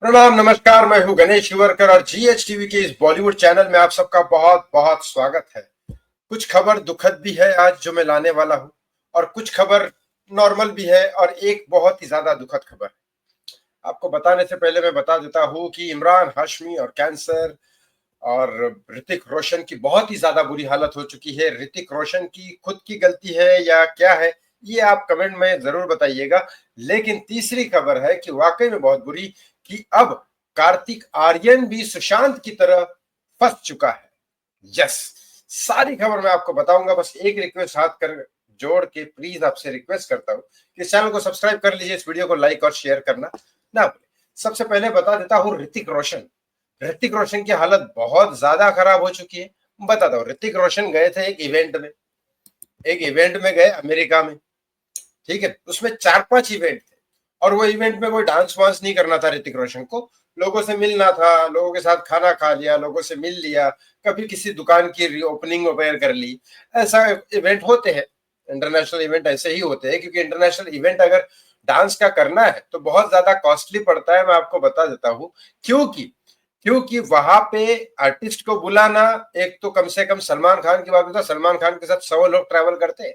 प्रणाम, नमस्कार। मैं हूं गणेश शिवरकर और जीएच टीवी के इस बॉलीवुड चैनल में आप सबका बहुत बहुत स्वागत है। कुछ खबर दुखद भी है आज जो मैं लाने वाला हूं, और कुछ खबर नॉर्मल भी है, और एक बहुत ही ज्यादा दुखद खबर है। आपको बताने से पहले मैं बता देता हूं कि इमरान हाशमी और कैंसर और ऋतिक रोशन की बहुत ही ज्यादा बुरी हालत हो चुकी है। ऋतिक रोशन की खुद की गलती है या क्या है, ये आप कमेंट में जरूर बताइएगा। लेकिन तीसरी खबर है कि वाकई में बहुत बुरी, कि अब कार्तिक आर्यन भी सुशांत की तरह फंस चुका है। यस, सारी खबर मैं आपको बताऊंगा। बस एक रिक्वेस्ट हाथ कर जोड़ के प्लीज आपसे रिक्वेस्ट करता हूं कि इस चैनल को सब्सक्राइब कर लीजिए, इस वीडियो को लाइक और शेयर करना ना भूलें। सबसे पहले बता देता हूं, ऋतिक रोशन की हालत बहुत ज्यादा खराब हो चुकी है। बताता हूँ, ऋतिक रोशन गए थे एक इवेंट में गए अमेरिका में। ठीक है, उसमें 4-5 इवेंट थे, और वो इवेंट में कोई डांस वांस नहीं करना था ऋतिक रोशन को। लोगों से मिलना था, लोगों के साथ खाना खा लिया, लोगों से मिल लिया, कभी किसी दुकान की रीओपनिंग वगैरह कर ली। ऐसा इवेंट होते हैं, इंटरनेशनल इवेंट ऐसे ही होते हैं, क्योंकि इंटरनेशनल इवेंट अगर डांस का करना है तो बहुत ज्यादा कॉस्टली पड़ता है। मैं आपको बता देता हूँ क्योंकि क्योंकि वहां पे आर्टिस्ट को बुलाना, एक तो कम से कम सलमान खान की बात होता है, सलमान खान के साथ 100 लोग ट्रैवल करते हैं।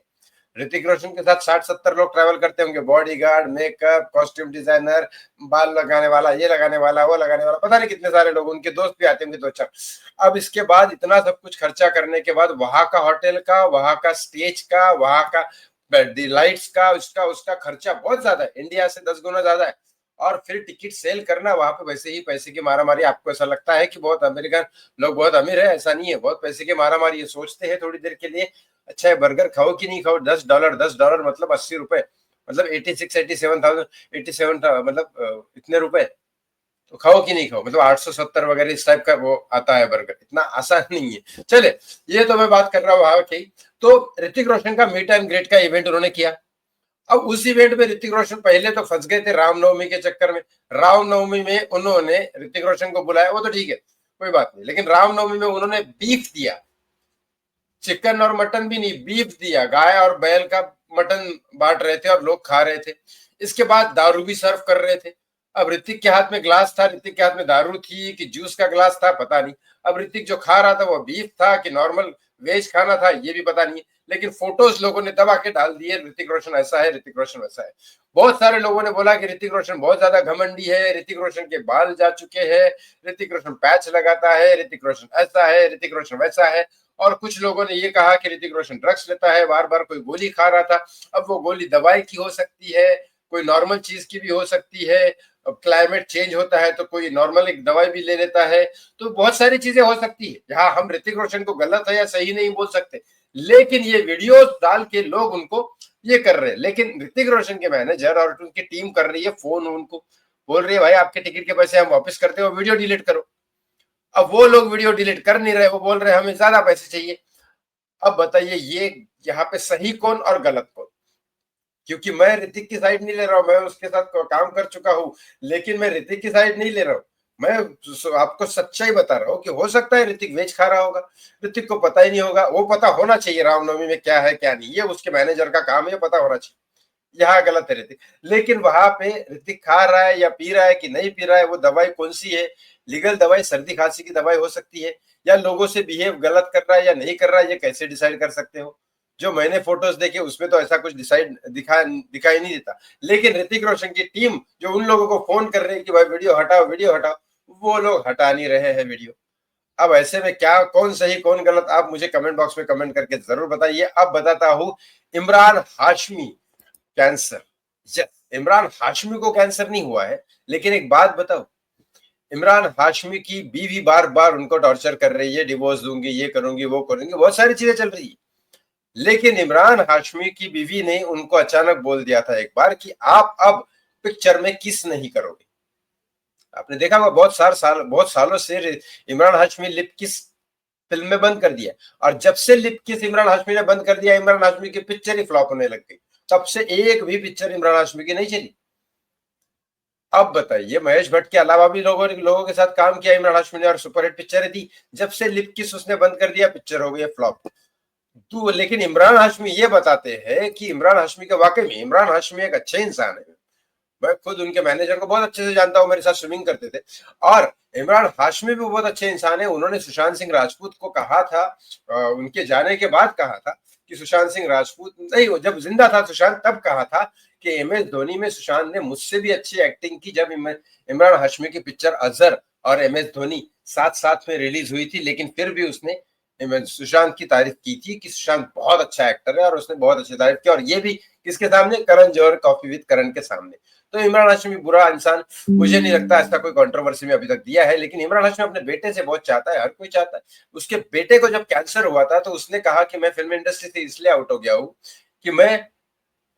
ऋतिक रोशन के साथ 60-70 लोग ट्रैवल करते होंगे। Body guard, makeup, costume designer, बाल लगाने वाला, ये लगाने वाला, वो लगाने वाला, पता नहीं कितने सारे लोग, उनके दोस्त भी आते होंगे 2-4। अब इसके बाद इतना सब कुछ खर्चा करने के बाद वहां का होटल का, वहां का स्टेज का, वहां का लाइट्स का, उसका उसका खर्चा बहुत ज्यादा है, इंडिया से 10 गुना ज्यादा है। और फिर टिकट सेल करना वहां पे, वैसे ही पैसे की मारामारी। आपको ऐसा लगता है कि बहुत अमेरिकन लोग बहुत अमीर है, ऐसा नहीं है। बहुत पैसे की मारामारी, ये सोचते हैं थोड़ी देर के लिए अच्छा है बर्गर खाओ कि नहीं खाओ। $10 मतलब 80 रुपए, मतलब 86-87,000, 87 मतलब इतने रुपए, तो खाओ कि नहीं खाओ, मतलब 870 वगैरह इस टाइप का वो आता है बर्गर। इतना आसान नहीं है। चले, ये तो मैं बात कर रहा हूँ वहां की। तो ऋतिक रोशन का मीट एंड ग्रेट का इवेंट उन्होंने किया। अब उस इवेंट में ऋतिक रोशन पहले तो फंस गए थे रामनवमी के चक्कर में। रामनवमी में उन्होंने ऋतिक रोशन को बुलाया, वो तो ठीक है, कोई बात नहीं, लेकिन रामनवमी में उन्होंने बीफ दिया। चिकन और मटन भी नहीं, बीफ दिया। गाय और बैल का मटन बांट रहे थे और लोग खा रहे थे। इसके बाद दारू भी सर्व कर रहे थे। अब ऋतिक के हाथ में ग्लास था, ऋतिक के हाथ में दारू थी कि जूस का ग्लास था, पता नहीं। अब ऋतिक जो खा रहा था वो बीफ था कि नॉर्मल वेज खाना था, ये भी पता नहीं। लेकिन फोटोज लोगों ने दबा के डाल दिए, ऋतिक रोशन ऐसा है, ऋतिक रोशन वैसा है। बहुत सारे लोगों ने बोला कि ऋतिक रोशन बहुत ज्यादा घमंडी है, ऋतिक रोशन के बाल जा चुके हैं, ऋतिक रोशन पैच लगाता है, ऋतिक रोशन ऐसा है, ऋतिक रोशन वैसा है। और कुछ लोगों ने ये कहा कि ऋतिक रोशन ड्रग्स लेता है, बार बार कोई गोली खा रहा था। अब वो गोली दवाई की हो सकती है, कोई नॉर्मल चीज की भी हो सकती है। अब क्लाइमेट चेंज होता है तो कोई नॉर्मल एक दवाई भी ले लेता है। तो बहुत सारी चीजें हो सकती है, जहां हम ऋतिक रोशन को गलत है या सही नहीं बोल सकते। लेकिन ये वीडियो डाल के लोग उनको ये कर रहे हैं। लेकिन ऋतिक रोशन के मैनेजर और उनकी टीम कर रही है फोन, उनको बोल रही है भाई आपके टिकट के पैसे हम वापस करते हो, वीडियो डिलीट करो। अब वो लोग वीडियो डिलीट कर नहीं रहे, वो बोल रहे हैं हमें ज्यादा पैसे चाहिए। अब बताइए, ये यहाँ पे सही कौन और गलत कौन? क्योंकि मैं ऋतिक की साइड नहीं ले रहा हूं, मैं उसके साथ काम कर चुका हूं, लेकिन मैं ऋतिक की साइड नहीं ले रहा हूं। मैं आपको सच्चाई बता रहा हूं कि हो सकता है ऋतिक वेज खा रहा होगा, ऋतिक को पता ही नहीं होगा। वो पता होना चाहिए रामनवमी में क्या है क्या नहीं, ये उसके मैनेजर का काम है, पता होना चाहिए। यहाँ गलत है ऋतिक। लेकिन वहां पे ऋतिक खा रहा है या पी रहा है कि नहीं पी रहा है, वो दवाई कौन सी है, लीगल दवाई, सर्दी खांसी की दवाई हो सकती है, या लोगों से बिहेव गलत कर रहा है या नहीं कर रहा है, ये कैसे डिसाइड कर सकते हो? जो मैंने फोटोज देखे उसमें तो ऐसा कुछ डिसाइड दिखाई नहीं देता। लेकिन ऋतिक रोशन की टीम जो उन लोगों को फोन कर रही है कि भाई वीडियो हटाओ, वीडियो हटाओ, वो लोग हटा नहीं रहे हैं वीडियो। अब ऐसे में क्या, कौन सही कौन गलत, आप मुझे कमेंट बॉक्स में कमेंट करके जरूर बताइए। अब बताता हूं, इमरान हाशमी कैंसर। यस, इमरान हाशमी को कैंसर नहीं हुआ है, लेकिन एक बात बताओ, इमरान हाशमी की बीवी बार बार उनको टॉर्चर कर रही है, डिवोर्स दूंगी, ये करूंगी, वो करूंगी, बहुत सारी चीजें चल रही है। लेकिन इमरान हाशमी की बीवी ने उनको अचानक बोल दिया था एक बार कि आप अब पिक्चर में किस नहीं करोगे। आपने देखा होगा, बहुत सालों से इमरान हाशमी लिप किस फिल्म में बंद कर दिया। और जब से लिप किस इमरान हाशमी ने बंद कर दिया, इमरान हाशमी की पिक्चर ही फ्लॉप होने लग गई। तब से एक भी पिक्चर इमरान हाशमी की नहीं चली। अब बताइए, महेश भट्ट के अलावा भी लोगों के साथ काम किया इमरान हाशमी ने और सुपरहिट पिक्चरें दी। जब से लिप किस उसने बंद कर दिया, पिक्चर हो गई फ्लॉप। तो लेकिन इमरान हाशमी ये बताते हैं कि इमरान हाशमी के वाकई में इमरान हाशमी एक अच्छे इंसान है, मैं खुद उनके मैनेजर को बहुत अच्छे से जानता हूँ, मेरे साथ स्विमिंग करते थे। और इमरान हाशमी भी बहुत अच्छे इंसान है। उन्होंने सुशांत सिंह राजपूत को कहा था, उनके जाने के बाद कहा था कि सुशांत सिंह राजपूत नहीं, जब जिंदा था सुशांत तब कहा था कि MS धोनी में सुशांत ने मुझसे भी अच्छी एक्टिंग की। जब इमरान हाशमी की पिक्चर अजहर और MS धोनी साथ साथ में रिलीज हुई थी, लेकिन फिर भी उसने सुशांत की तारीफ की थी कि सुशांत बहुत अच्छा एक्टर है, और उसने बहुत अच्छी तारीफ की। और ये भी किसके सामने? करण जौहर कॉफी विद करण के सामने। तो इमरान हाशमी बुरा इंसान मुझे नहीं लगता ऐसा कोई कंट्रोवर्सी में अभी तक दिया है। लेकिन इमरान हाशमी अपने बेटे से बहुत चाहता है, हर कोई चाहता है। उसके बेटे को जब कैंसर हुआ था तो उसने कहा कि मैं फिल्म इंडस्ट्री से इसलिए आउट हो गया हूँ कि मैं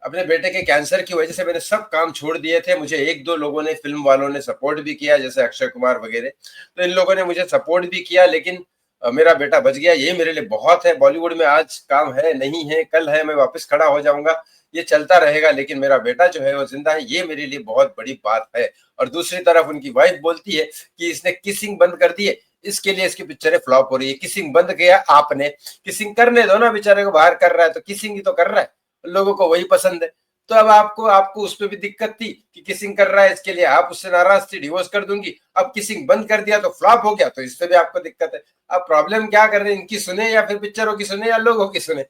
अपने बेटे के कैंसर की वजह से मैंने सब काम छोड़ दिए थे। मुझे एक दो लोगों ने, फिल्म वालों ने सपोर्ट भी किया, जैसे अक्षय कुमार वगैरह, तो इन लोगों ने मुझे सपोर्ट भी किया, लेकिन मेरा बेटा बच गया, ये मेरे लिए बहुत है। बॉलीवुड में आज काम है, नहीं है, कल है, मैं वापस खड़ा हो जाऊंगा, ये चलता रहेगा, लेकिन मेरा बेटा जो है वो जिंदा है, ये मेरे लिए बहुत बड़ी बात है। और दूसरी तरफ उनकी वाइफ बोलती है कि इसने किसिंग बंद कर दी है, इसके लिए इसकी पिक्चरें फ्लॉप हो रही है। किसिंग बंद किया आपने, किसिंग करने दो ना, बेचारे को बाहर कर रहा है तो किसिंग ही तो कर रहा है, लोगों को वही पसंद है। तो अब आपको उस पर भी दिक्कत थी कि किसिंग कर रहा है, इसके लिए आप उससे नाराज थी, डिवोर्स कर दूंगी। अब किसिंग बंद कर दिया तो फ्लॉप हो गया, तो इससे भी आपको दिक्कत है। अब प्रॉब्लम क्या कर रहे हैं, इनकी सुने या फिर पिक्चरों की सुने या लोगों की सुने?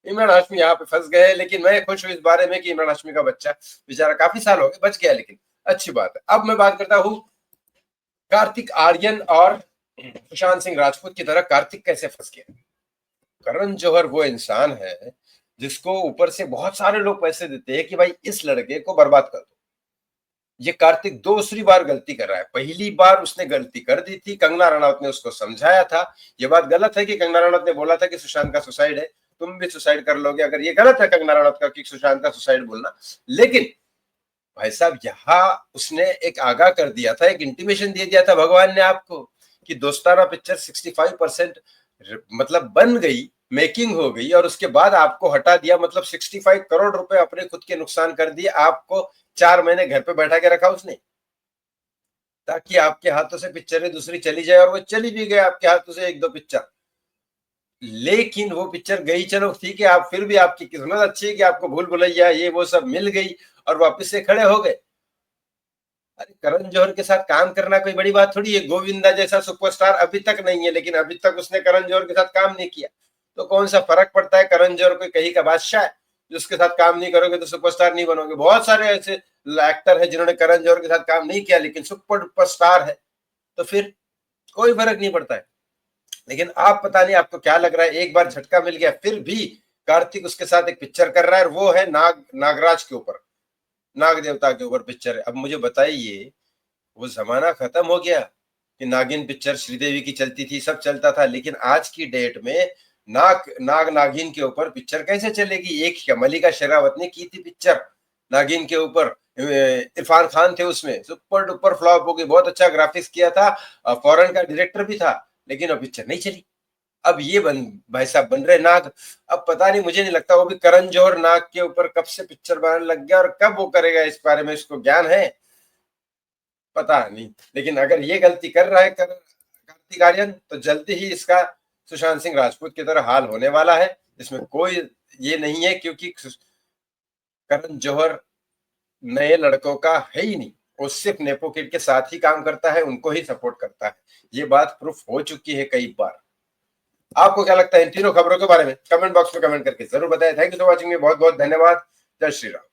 इमरान हाशमी यहाँ पे फंस गए। लेकिन मैं खुश हूँ इस बारे में कि इमरान हाशमी का बच्चा बेचारा काफी साल हो गए बच गया, लेकिन अच्छी बात है। अब मैं बात करता हूँ कार्तिक आर्यन और सुशांत सिंह राजपूत की तरह कार्तिक कैसे फंस गया। करण जौहर वो इंसान है जिसको ऊपर से बहुत सारे लोग पैसे देते हैं कि भाई इस लड़के को बर्बाद कर दो। ये कार्तिक दूसरी बार गलती कर रहा है। पहली बार उसने गलती कर दी थी, कंगना रनौत ने उसको समझाया था। ये बात गलत है कि कंगना रनौत ने बोला था कि सुशांत का सुसाइड है, तुम भी सुसाइड कर लोगे, अगर ये गलत है कंगना रनौत का कि सुशांत का सुसाइड बोलना। लेकिन भाई साहब, यहाँ उसने एक आगाह कर दिया था, एक इंटीमेशन दे दिया था भगवान ने आपको कि दोस्ताना पिक्चर 65% मतलब बन गई, मेकिंग हो गई, और उसके बाद आपको हटा दिया। मतलब 65 करोड़ रुपए अपने खुद के नुकसान कर दिए। आपको 4 महीने घर पे बैठा के रखा उसने, ताकि आपके हाथों से पिक्चरें दूसरी चली जाए, और वो चली भी गए आपके हाथों से एक दो पिक्चर। लेकिन वो पिक्चर गई, चलो ठीक है, आप फिर भी आपकी किस्मत अच्छी है कि आपको भूल भुलैया ये वो सब मिल गई और वापस से खड़े हो गए। अरे करण जौहर के साथ काम करना कोई बड़ी बात थोड़ी है। गोविंदा जैसा सुपरस्टार अभी तक नहीं है, लेकिन अभी तक उसने करण जौहर के साथ काम नहीं किया, तो कौन सा फर्क पड़ता है? करण जौहर कोई कहीं का बादशाह है जिसके साथ काम नहीं करोगे तो सुपरस्टार नहीं बनोगे? बहुत सारे ऐसे एक्टर है जिन्होंने करण जौहर के साथ काम नहीं किया लेकिन सुपर स्टार है, तो फिर कोई फर्क नहीं पड़ता है। लेकिन आप पता नहीं आपको क्या लग रहा है, एक बार झटका मिल गया फिर भी कार्तिक उसके साथ एक पिक्चर कर रहा है, और वो है नागराज के ऊपर, नाग देवता के ऊपर पिक्चर है। अब मुझे बताइए, वो जमाना खत्म हो गया कि नागिन पिक्चर श्रीदेवी की चलती थी, सब चलता था, लेकिन आज की डेट में नागिन के ऊपर पिक्चर कैसे चलेगी? एक क्या मल्लिका शेरावत ने की थी पिक्चर नागिन के ऊपर, इरफान खान थे उसमें, सुपर डुपर फ्लॉप हो गई। बहुत अच्छा ग्राफिक्स किया था, फॉरेन का डायरेक्टर भी था, लेकिन वो पिक्चर नहीं चली। अब ये भाई साहब बन रहे नाग। अब पता नहीं, मुझे नहीं लगता वो भी करण जौहर नाग के ऊपर कब से पिक्चर बनाने लग गया, और कब वो करेगा इस बारे में इसको ज्ञान है पता नहीं। लेकिन अगर ये गलती कर रहा है कार्तिक आर्यन, तो जल्दी ही इसका सुशांत सिंह राजपूत की तरह हाल होने वाला है। इसमें कोई ये नहीं है, क्योंकि करण जौहर नए लड़कों का है ही नहीं, वो सिर्फ नेपो किड के साथ ही काम करता है, उनको ही सपोर्ट करता है। ये बात प्रूफ हो चुकी है कई बार। आपको क्या लगता है इन तीनों खबरों के बारे में? कमेंट बॉक्स में कमेंट करके जरूर बताएं। थैंक यू फॉर वॉचिंग, बहुत बहुत धन्यवाद। जय श्री राम।